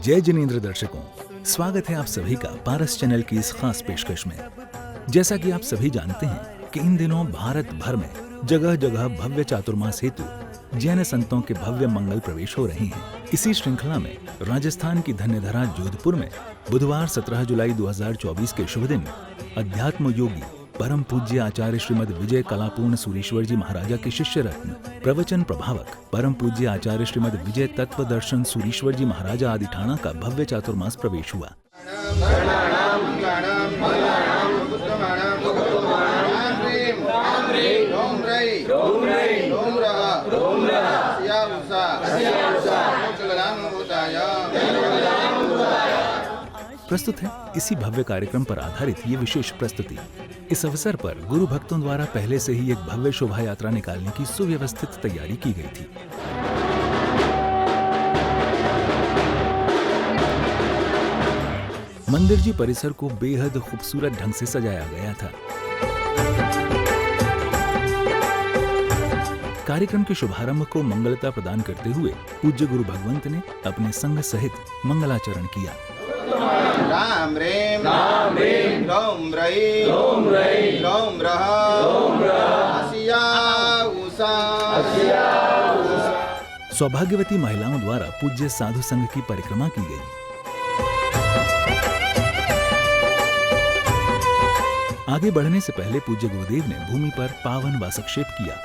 जय जिनेंद्र दर्शकों, स्वागत है आप सभी का पारस चैनल की इस खास पेशकश में। जैसा कि आप सभी जानते हैं कि इन दिनों भारत भर में जगह जगह भव्य चातुर्मास हेतु जैन संतों के भव्य मंगल प्रवेश हो रहे हैं। इसी श्रृंखला में राजस्थान की धन्यधरा जोधपुर में बुधवार 17 जुलाई 2024 के शुभ दिन अध्यात्म योगी परम पूज्य आचार्य श्रीमद विजय कलापूर्ण सूरीश्वर जी महाराजा के शिष्य रत्न प्रवचन प्रभावक परम पूज्य आचार्य श्रीमद विजय तत्व दर्शन सूरीश्वर जी महाराजा आदि ठाणा का भव्य चातुर्मास प्रवेश हुआ। प्रस्तुत है इसी भव्य कार्यक्रम पर आधारित ये विशेष प्रस्तुति। इस अवसर पर गुरु भक्तों द्वारा पहले से ही एक भव्य शोभा यात्रा निकालने की सुव्यवस्थित तैयारी की गई थी। मंदिर जी परिसर को बेहद खूबसूरत ढंग से सजाया गया था। कार्यक्रम के शुभारंभ को मंगलता प्रदान करते हुए पूज्य गुरु भगवंत ने अपने संघ सहित मंगलाचरण किया। राम रेम रोम रही रोम सौभाग्यवती महिलाओं द्वारा पूज्य साधु संघ की परिक्रमा की गई। आगे बढ़ने से पहले पूज्य गुरुदेव ने भूमि पर पावन वासक्षेप किया।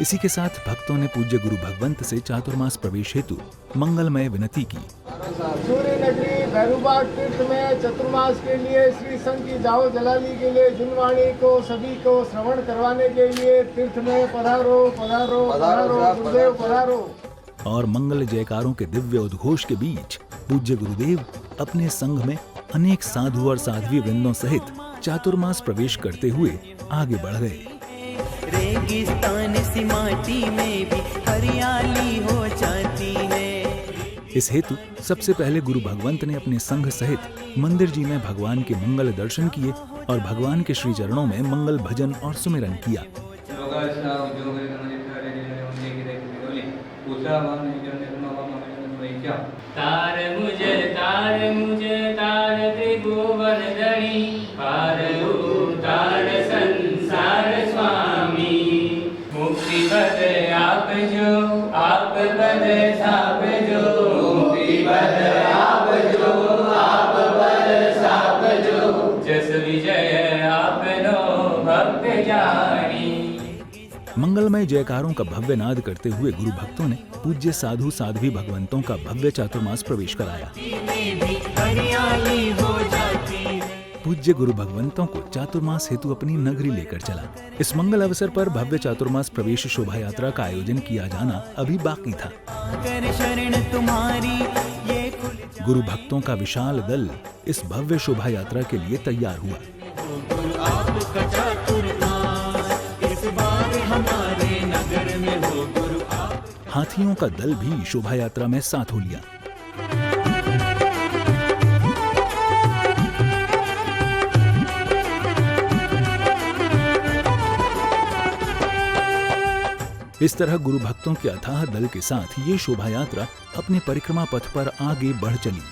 इसी के साथ भक्तों ने पूज्य गुरु भगवंत से चातुर्मास प्रवेश हेतु मंगलमय विनती की। सूर्य नगरी भैरूबाग तीर्थ में चतुर्मास के लिए श्री संघ की जाओ जलाली के लिए जिनवाणी को सभी को श्रवण करवाने के लिए तीर्थ में पधारो पधारो पधारो गुरुदेव पधारो। और मंगल जयकारों के दिव्य उद्घोष के बीच पूज्य गुरुदेव अपने संघ में अनेक साधु और साध्वी वृंदों सहित चातुर्मास प्रवेश करते हुए आगे बढ़ गए। रेगिस्तान सी माटी में भी हरियाली हो जाती है। इस हेतु सबसे पहले गुरु भगवंत ने अपने संघ सहित मंदिर जी में भगवान के मंगल दर्शन किए और भगवान के श्री चरणों में मंगल भजन और सुमिरन किया। तार मुझे तार त्रिभुवन धनी पार उतार संसार स्वामी मुक्ति पद आप पद साप जो मुक्ति पद आप पद साप जो जस विजय आपनो भक्त जानी। मंगलमय जयकारों का भव्य नाद करते हुए गुरु भक्तों ने पूज्य साधु साध्वी भगवंतों का भव्य चातुर्मास प्रवेश कराया। पूज्य गुरु भगवंतों को चातुर्मास हेतु अपनी नगरी लेकर चला। इस मंगल अवसर पर भव्य चातुर्मास प्रवेश शोभा यात्रा का आयोजन किया जाना अभी बाकी था। गुरु भक्तों का विशाल दल इस भव्य शोभा यात्रा के लिए तैयार हुआ। हाथियों का दल भी शोभा यात्रा में साथ हो लिया। इस तरह गुरु भक्तों के अथाह दल के साथ ये शोभा यात्रा अपने परिक्रमा पथ पर आगे बढ़ चली।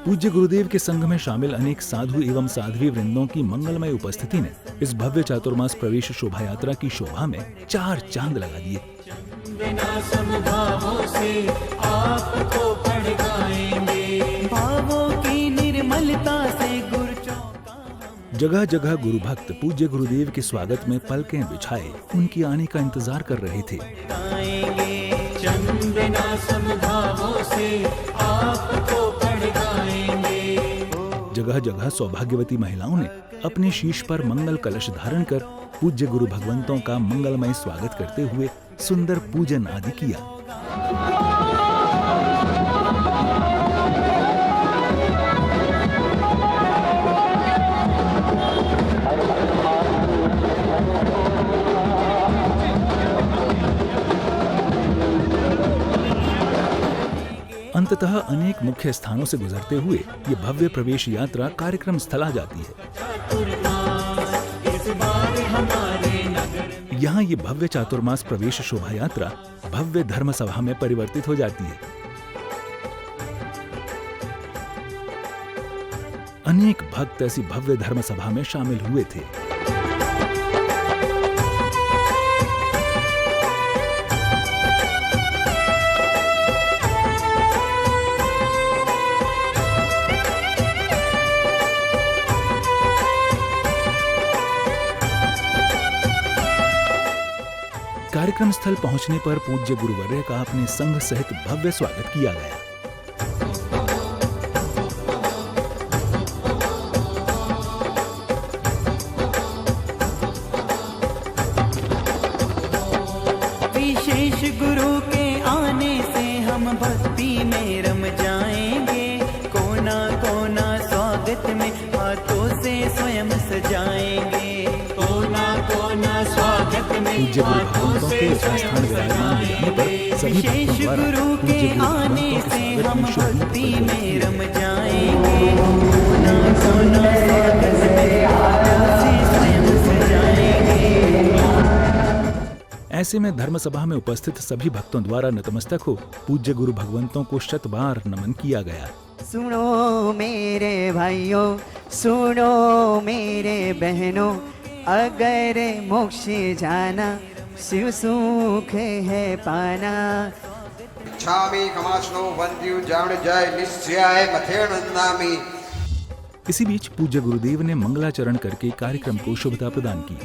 पूज्य गुरुदेव के संघ में शामिल अनेक साधु एवं साध्वी वृंदों की मंगलमय उपस्थिति ने इस भव्य चातुर्मास प्रवेश शोभा यात्रा की शोभा में चार चांद लगा दिए। जगह जगह गुरु भक्त पूज्य गुरुदेव के स्वागत में पलकें बिछाए उनकी आने का इंतजार कर रहे थे। जगह जगह सौभाग्यवती महिलाओं ने अपने शीश पर मंगल कलश धारण कर पूज्य गुरु भगवंतों का मंगलमय स्वागत करते हुए सुंदर पूजन आदि किया। अंततः अनेक मुख्य स्थानों से गुजरते हुए ये भव्य प्रवेश यात्रा कार्यक्रम स्थल आ जाती है। यहाँ ये भव्य चातुर्मास प्रवेश शोभा यात्रा भव्य धर्म सभा में परिवर्तित हो जाती है। अनेक भक्त ऐसी भव्य धर्म सभा में शामिल हुए थे। कार्यक्रम स्थल पहुंचने पर पूज्य गुरुवर्य का अपने संघ सहित भव्य स्वागत किया गया। विशेष गुरु के आने से हम भक्ति में रम जाएंगे, कोना कोना स्वागत में हाथों से स्वयं सजाएंगे, कोना कोना स्वागत में पूज्य गुरु के स्थान विराजमान रहने पर सभी भक्तों द्वारा गुरु के पूज्य गुरु आने भगवंतों से के हम स्वागत में भक्ति में रम जाएंगे, कोना कोना स्वागत में हाथों से स्वयं सजाएंगे। ऐसे में धर्म सभा में उपस्थित सभी भक्तों द्वारा नतमस्तक हो पूज्य गुरु भगवंतों को शत बार नमन किया गया। सुनो मेरे भाइयों, सुनो मेरे बहनों, अगर मोक्ष जाना शिव सुख है पाना। इच्छामि कमाशनो वंद्यु जावण जय निश्चयाय मथेण नंदामि। इसी बीच पूज्य गुरुदेव ने मंगलाचरण करके कार्यक्रम को शुभता प्रदान की।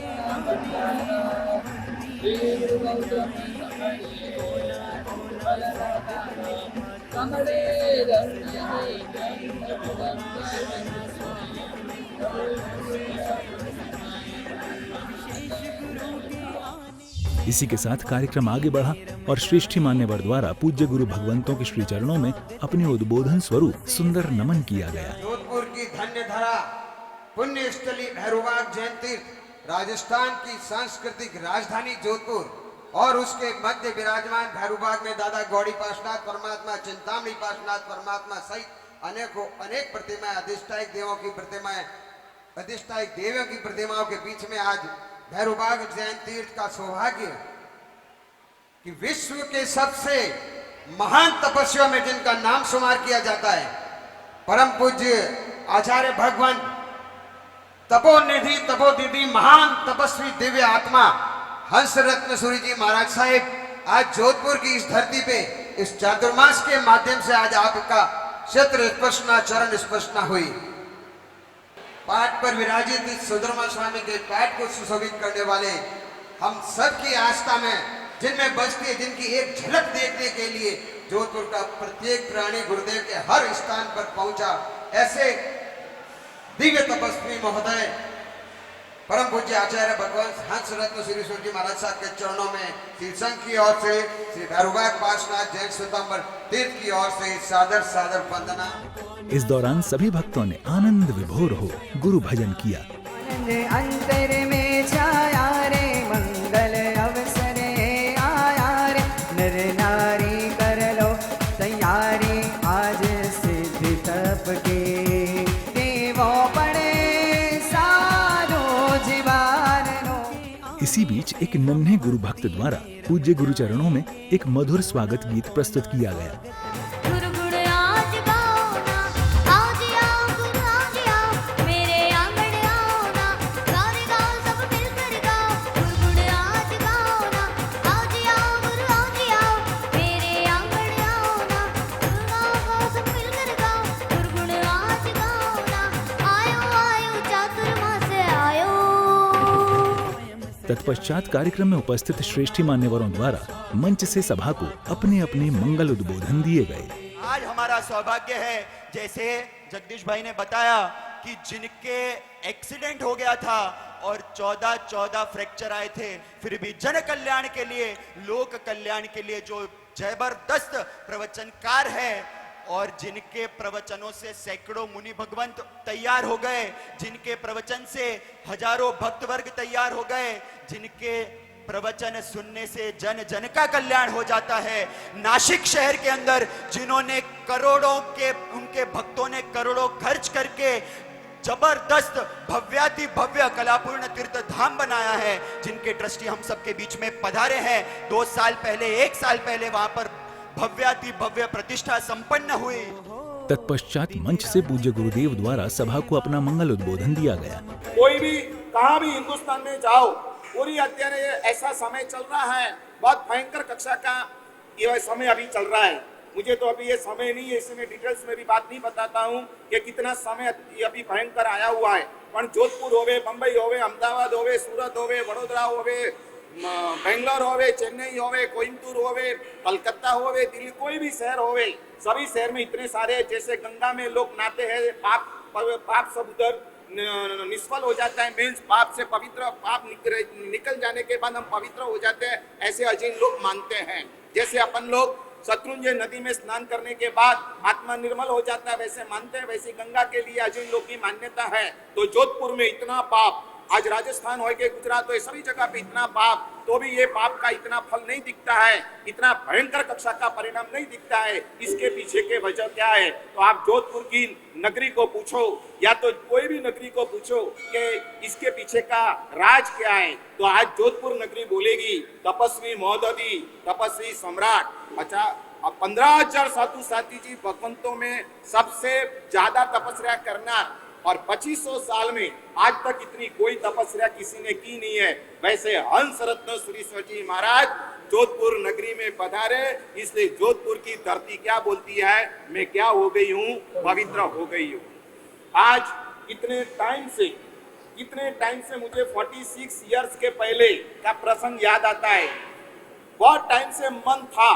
इसी के साथ कार्यक्रम आगे बढ़ा और श्रेष्ठी मान्यवर द्वारा पूज्य गुरु भगवंतों के श्री चरणों में अपने उद्बोधन स्वरूप सुंदर नमन किया गया। जोधपुर की धन्य धरा पुण्य स्थली भैरवबाग जैन तीर्थ राजस्थान की सांस्कृतिक राजधानी जोधपुर और उसके मध्य विराजमान भैरवबाग में दादा गौड़ी पार्श्वनाथ परमात्मा, चिंतामणि पार्श्वनाथ परमात्मा सहित अनेक प्रतिमाएं, अधिष्ठायक देवों की प्रतिमाएं, अधिष्ठायक देवियों की प्रतिमाओं के बीच में आज भैरवबाग जैन तीर्थ का सौभाग्य कि विश्व के सबसे महान तपस्वियों में जिनका नाम शुमार किया जाता है, परम पूज्य आचार्य भगवान तपोनिधि तपोदिधि महान तपस्वी दिव्य आत्मा हंस रत्न सूरी जी महाराज साहिब आज जोधपुर की इस धरती पे इस चातुर्मास के माध्यम से आज आपका क्षेत्र स्पर्शना चरण स्पर्शना हुई। पाठ पर विराजित सुंदरमा स्वामी के पाठ को सुशोभित करने वाले हम सब की आस्था में जिनमें बसती है, जिनकी एक झलक देखने के लिए जोधपुर का प्रत्येक प्राणी गुरुदेव के हर स्थान पर पहुंचा, ऐसे दिव्य तपस्वी महोदय परम पूज्य आचार्य भगवान हंस रत्न श्री सूर्य जी महाराज साहब के चरणों में श्री संघ की ओर से श्री भैरवबाग पार्श्वनाथ जैन श्वेतांबर तीर्थ की ओर से सादर सादर वंदना। इस दौरान सभी भक्तों ने आनंद विभोर हो गुरु भजन किया। अंतर में छाया रे मंगल अवसर आया रे, नर नारी कर लो तैयारी आज सिद्धि तप के, देवों पड़े साधो जीवान नो। इसी बीच एक नन्हे गुरु भक्त द्वारा पूज्य गुरु चरणों में एक मधुर स्वागत गीत प्रस्तुत किया गया। तत्पश्चात कार्यक्रम में उपस्थित श्रेष्ठी मान्यवरों द्वारा मंच से सभा को अपने अपने मंगल उद्बोधन दिए गए। आज हमारा सौभाग्य है, जैसे जगदीश भाई ने बताया कि जिनके एक्सीडेंट हो गया था और 14 फ्रैक्चर आए थे, फिर भी जन कल्याण के लिए, लोक कल्याण के लिए जो जबरदस्त प्रवचनकार है और जिनके प्रवचनों से सैकड़ों मुनि भगवंत तैयार हो गए, जिनके प्रवचन से हजारों भक्त वर्ग तैयार हो गए, जिनके प्रवचन सुनने से जन जन का कल्याण हो जाता है। नासिक शहर के अंदर जिन्होंने करोड़ों के, उनके भक्तों ने करोड़ों खर्च करके जबरदस्त भव्याति भव्य कलापूर्ण तीर्थ धाम बनाया है, जिनके ट्रस्टी हम सबके बीच में पधारे हैं। 2 साल पहले, 1 साल पहले वहां पर भव्याति भव्य प्रतिष्ठा संपन्न हुई। तत्पश्चात मंच से पूज्य गुरुदेव द्वारा सभा को अपना मंगल उद्बोधन दिया गया। कोई भी कहाँ भी हिंदुस्तान में जाओ, पूरी अत्यारे ऐसा समय चल रहा है, बहुत भयंकर कक्षा का ये समय अभी चल रहा है। मुझे तो अभी ये समय नहीं है, इसमें डिटेल्स में भी बात नहीं बताता हूँ कि कितना समय अभी भयंकर आया हुआ है। पर जोधपुर होवे, बंबई होवे, अहमदाबाद होवे, सूरत होवे, वडोदरा होवे, बेंगलोर होवे, चेन्नई होवे, कोयम्बतूर होवे, कलकत्ता होवे, दिल्ली, कोई भी शहर होवे, सभी शहर में इतने सारे, जैसे गंगा में लोग नहाते हैं, पाप सब उधर निष्फल हो जाता है, मीन्स पाप से पवित्र, पाप निकल जाने के बाद हम पवित्र हो जाते हैं, ऐसे अजीम लोग मानते हैं। जैसे अपन लोग शत्रुंजय नदी में स्नान करने के बाद आत्मा निर्मल हो जाता है, वैसे मानते हैं, वैसे गंगा के लिए अजीम लोग की मान्यता है। तो जोधपुर में इतना पाप, आज राजस्थान हो के गुजरात हो, सभी जगह पे इतना पाप, तो भी ये पाप का इतना फल नहीं दिखता है, इतना भयंकर कक्षा का परिणाम नहीं दिखता है। इसके पीछे के वजह क्या है? तो आप जोधपुर की नगरी को पूछो, या तो कोई भी नगरी को पूछो कि इसके पीछे का राज क्या है, तो आज जोधपुर नगरी बोलेगी तपस्वी महोदधि, तपस्वी सम्राट। अच्छा, अब 15,000 साधु साथी जी भगवंतों में सबसे ज्यादा तपस्या करना, और 2500 साल में आज तक इतनी कोई तपस्या किसी ने की नहीं है। वैसे हंस रत्न सुरीश्वर जी महाराज जोधपुर नगरी में पधारे, इसलिए जोधपुर की धरती क्या बोलती है, मैं क्या हो गई हूँ, पवित्र हो गई हूँ। आज इतने टाइम से मुझे 46 इयर्स के पहले का प्रसंग याद आता है। बहुत टाइम से मन था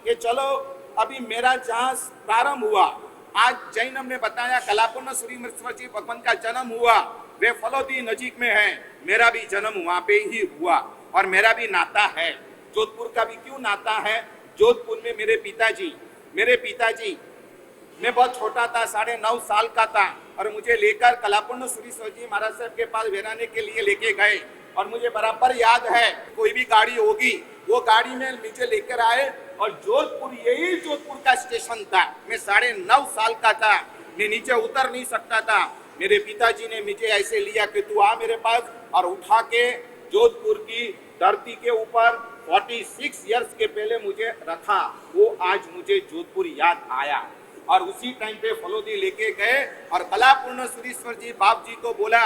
कि चलो अभी मेरा जहां प्रारंभ हुआ, आज जैनम ने बताया कलापूर्ण सुरीश्वर जी भगवान का जन्म हुआ, वे फलोदी नजीक में है, मेरा भी जन्म वहां पे ही हुआ और मेरा भी नाता है। जोधपुर का भी क्यों नाता है? जोधपुर में मेरे पिताजी मैं बहुत छोटा था, 9.5 साल का था, और मुझे लेकर कलापूर्ण सुरीश्वर जी महाराज साहब के पास वेराने के लिए लेके गए। और मुझे बराबर याद है, कोई भी गाड़ी होगी, वो गाड़ी में नीचे लेकर आए, और जोधपुर, यही जोधपुर का स्टेशन था। मैं 9.5 साल का था, मैं नीचे उतर नहीं सकता था। मेरे पिताजी ने मुझे ऐसे लिया कि तू आ मेरे पास, और उठा के जोधपुर की धरती के ऊपर 46 इयर्स के पहले मुझे रखा। वो आज मुझे जोधपुर याद आया। और उसी टाइम पे फलोदी लेके गए, और कलापूर्ण सुरीश्वर जी बाप जी को बोला,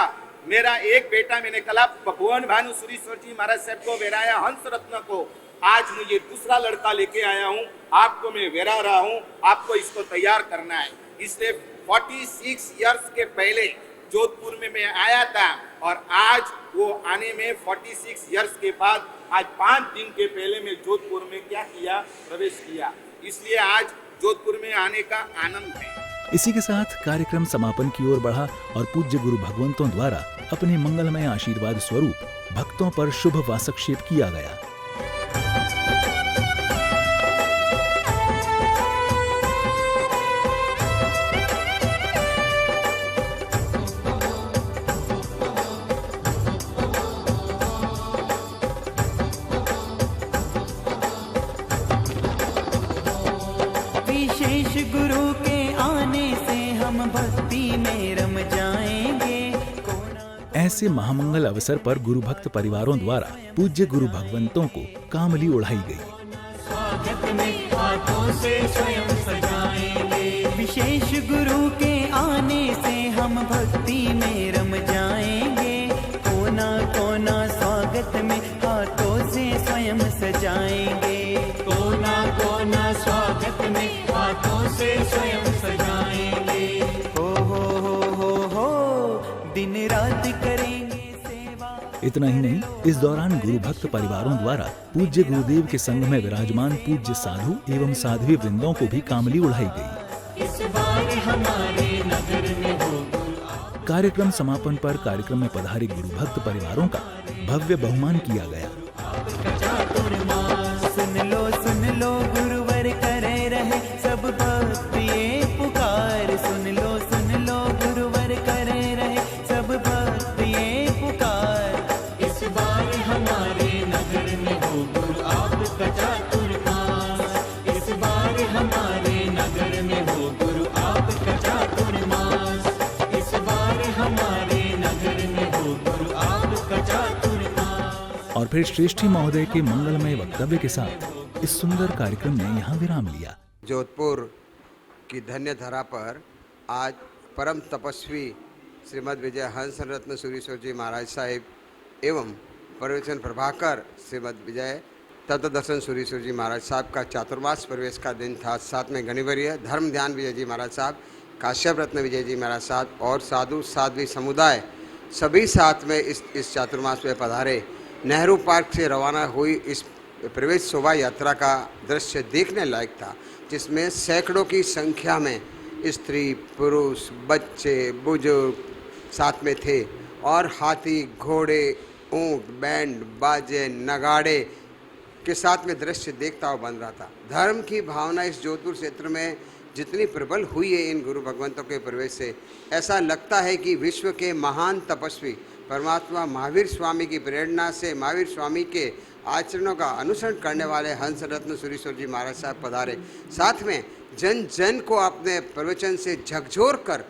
मेरा एक बेटा, मैंने कला भगवान भानु सुरीश्वर जी महाराज साहब को वेराया, हंस रत्न को, आज मुझे दूसरा लड़का लेके आया हूँ, आपको मैं वेरा रहा हूँ, आपको इसको तैयार करना है। इसलिए 46 इयर्स के पहले जोधपुर में मैं आया था, और आज वो आने में 46 इयर्स के बाद आज 5 दिन के पहले मैं जोधपुर में क्या किया, प्रवेश किया। इसलिए आज जोधपुर में आने का आनंद है। इसी के साथ कार्यक्रम समापन की ओर बढ़ा और पूज्य गुरु भगवंतों द्वारा अपने मंगलमय आशीर्वाद स्वरूप भक्तों पर शुभ वासक्षेप किया गया। विशेष गुरु के आने से हम भक्ति में रम जाएंगे। ऐसे महामंगल अवसर पर गुरु भक्त परिवारों द्वारा पूज्य गुरु भगवंतों को कामली उड़ाई गई। स्वागत में हाथों से स्वयं सजाएंगे। विशेष गुरु के आने से हम भक्ति में रम जाएंगे। कोना कोना स्वागत में हाथों से स्वयं सजाएंगे। कोना कोना स्वागत में हाथों से स्वयं सजाएंगे। हो दिन रात करेंगे सेवा। इतना ही नहीं, इस दौरान गुरु भक्त परिवारों द्वारा पूज्य गुरुदेव के संग में विराजमान पूज्य साधु एवं साध्वी वृंदों को भी कामली उड़ाई गई। इस बार हमारे नगर में हो। कार्यक्रम समापन पर कार्यक्रम में पधारे गुरु भक्त परिवारों का भव्य बहुमान किया गया। सुन लो गुरुवर करे रहे सब भक्त ये पुकार। सुन लो गुरुवर करे रहे सब भक्त ये पुकार। इस बार हमारे नगर फिर श्रेष्ठी महोदय के मंगलमय वक्तव्य के साथ इस सुंदर कार्यक्रम ने यहाँ विराम लिया। जोधपुर की धन्य धरा पर आज परम तपस्वी श्रीमद विजय हंस रत्न सूरीश्वर जी महाराज साहिब एवं प्रवचन प्रभाकर श्रीमद विजय तत्व दर्शन सूरीश्वर जी महाराज साहब का चातुर्मास प्रवेश का दिन था। साथ में गणिवर्य धर्म ध्यान विजय जी महाराज साहब, काश्यप रत्न विजय जी महाराज साहब और साधु साध्वी समुदाय सभी साथ में इस चातुर्मास में पधारे। नेहरू पार्क से रवाना हुई इस प्रवेश शोभा यात्रा का दृश्य देखने लायक था, जिसमें सैकड़ों की संख्या में स्त्री, पुरुष, बच्चे, बुजुर्ग साथ में थे और हाथी, घोड़े, ऊंट, बैंड, बाजे, नगाड़े के साथ में दृश्य देखता हुआ बन रहा था। धर्म की भावना इस जोधपुर क्षेत्र में जितनी प्रबल हुई है इन गुरु भगवंतों के प्रवेश से, ऐसा लगता है कि विश्व के महान तपस्वी परमात्मा महावीर स्वामी की प्रेरणा से महावीर स्वामी के आचरणों का अनुसरण करने वाले हंस रत्न सूरीश्वर जी महाराज साहब पधारे। साथ में जन जन को अपने प्रवचन से झकझोर कर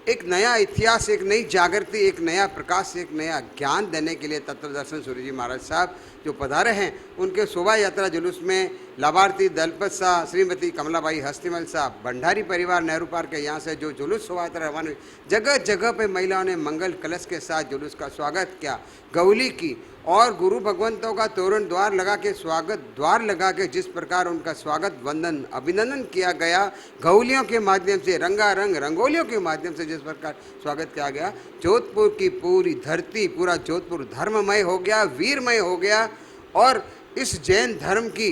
एक नया इतिहास, एक नई जागृति, एक नया प्रकाश, एक नया ज्ञान देने के लिए तत्व दर्शन सूरी जी महाराज साहब जो पधारे हैं, उनके शोभा यात्रा जुलूस में लाभार्थी दलपत शाह, श्रीमती कमलाबाई हस्तिमल साहब, भंडारी परिवार नेहरू पार्क के यहाँ से जो जुलूस शोभा यात्रा रवाना हुई, जगह जगह पे महिलाओं ने मंगल कलश के साथ जुलूस का स्वागत किया, गौली की और गुरु भगवंतों का तोरण द्वार लगा के स्वागत द्वार लगा के जिस प्रकार उनका स्वागत वंदन अभिनंदन किया गया, गौलियों के माध्यम से, रंगारंग रंगोलियों के माध्यम से जिस प्रकार स्वागत किया गया, जोधपुर की पूरी धरती, पूरा जोधपुर धर्ममय हो गया, वीरमय हो गया। और इस जैन धर्म की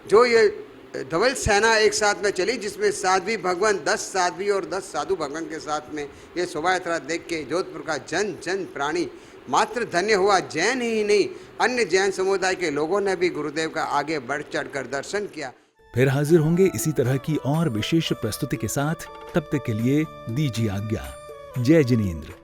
जो ये धवल सेना एक साथ में चली, जिसमें साध्वी भगवान 10 साध्वी और 10 साधु भगवान के साथ में ये शोभा यात्रा देख के जोधपुर का जन जन प्राणी मात्र धन्य हुआ। जैन ही नहीं, अन्य जैन समुदाय के लोगों ने भी गुरुदेव का आगे बढ़ चढ़कर दर्शन किया। फिर हाजिर होंगे इसी तरह की और विशेष प्रस्तुति के साथ। तब तक के लिए दीजिए आज्ञा। जय जिनेंद्र।